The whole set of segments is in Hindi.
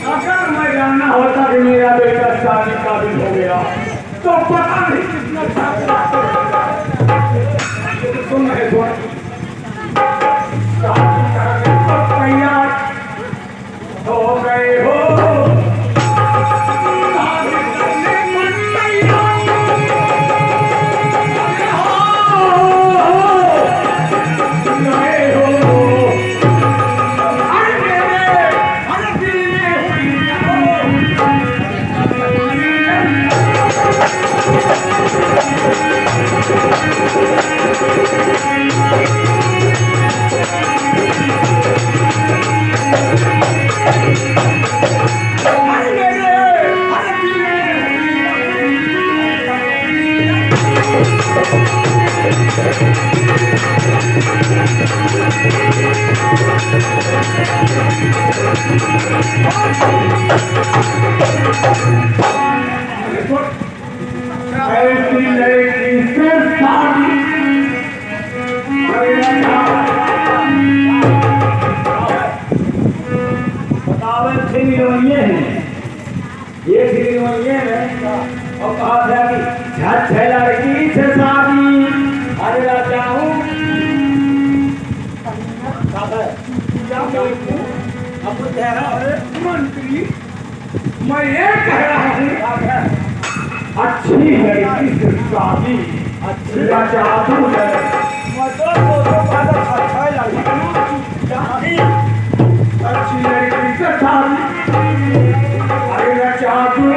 अगर मैं जानना होता कि मेरा बेटा शादी काबिल हो गया तो पता नहीं कितना सुन रहे तैयार हो गए हो और कहा था कि झट लड़की से शादी अरे राजा हूँ मंत्री मैं ये कह रहा हूँ अच्छी लड़की से शादी अच्छी राजा हूँ अच्छी लड़की से शादी अरे राजा हूँ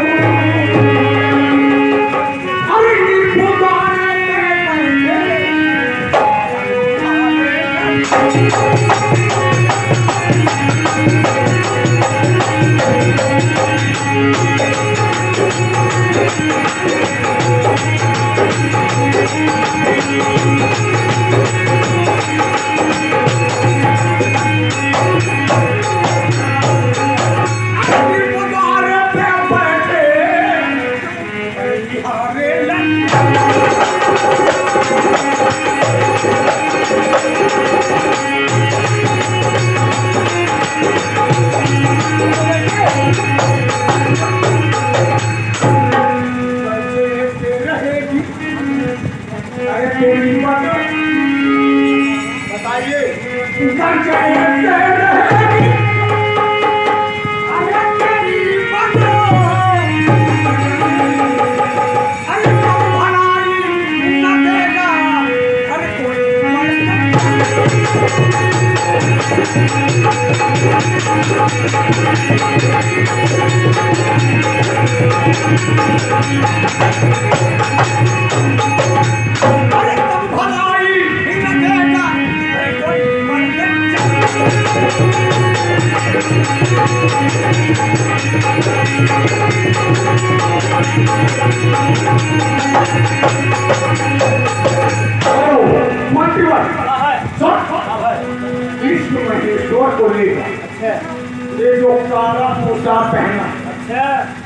ये जो काला पोशाक पहना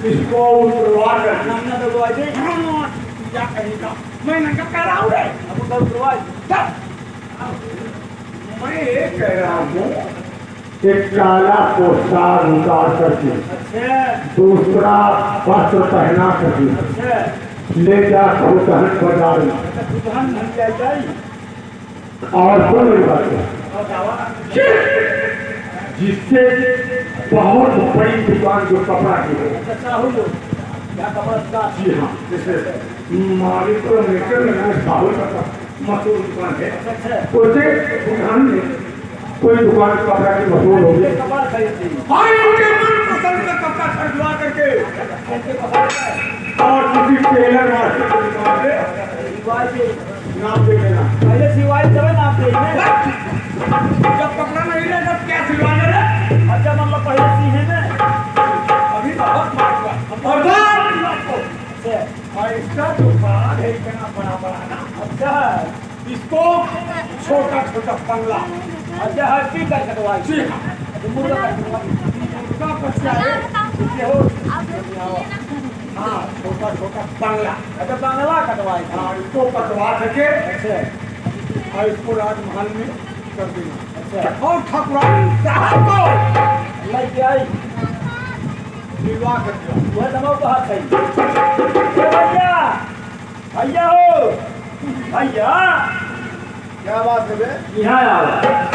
इसको उतरवा करना क्या कहेगा मैं नंगा कह रहा हूँ मैं ये कह रहा हूँ कि काला पोशाक उतार करके दूसरा वस्त्र पहना करके ले जा खुदहन बाजार और कोई बात जिससे बहुत बड़ी दुकान जो कपड़ा की है जी हाँ जैसे मालिक को लेकर साहू का मशहूर दुकान है उसे दुकान में कोई दुकान कपड़ा की मशहूर होगी उनके मनपसंद का कपड़ा खरीदवा करके और किसी टेलर मास्टर की दुकान से नाम दे देना पहले सिवाई जब नाम दे जब कपड़ा नहीं ले तब क्या सिलवाना रे अच्छा मतलब पहले सीने में अभी बहुत मार और इसका दुकान है इतना बड़ा बड़ा ना अच्छा इसको छोटा छोटा बंगला अच्छा हर चीज का कटवाई जी हाँ बच्चा है हाँ छोटा छोटा बंगला अच्छा बंगला कटवाई हाँ इसको कटवा सके अच्छा और इसको राजमहल में कर देना। अच्छा और ठाकुरानी साहब को मैं क्या आई विवाह कर दिया। यह दबाव कहाँ था भैया भैया हो भैया क्या बात है बे? यहाँ आओ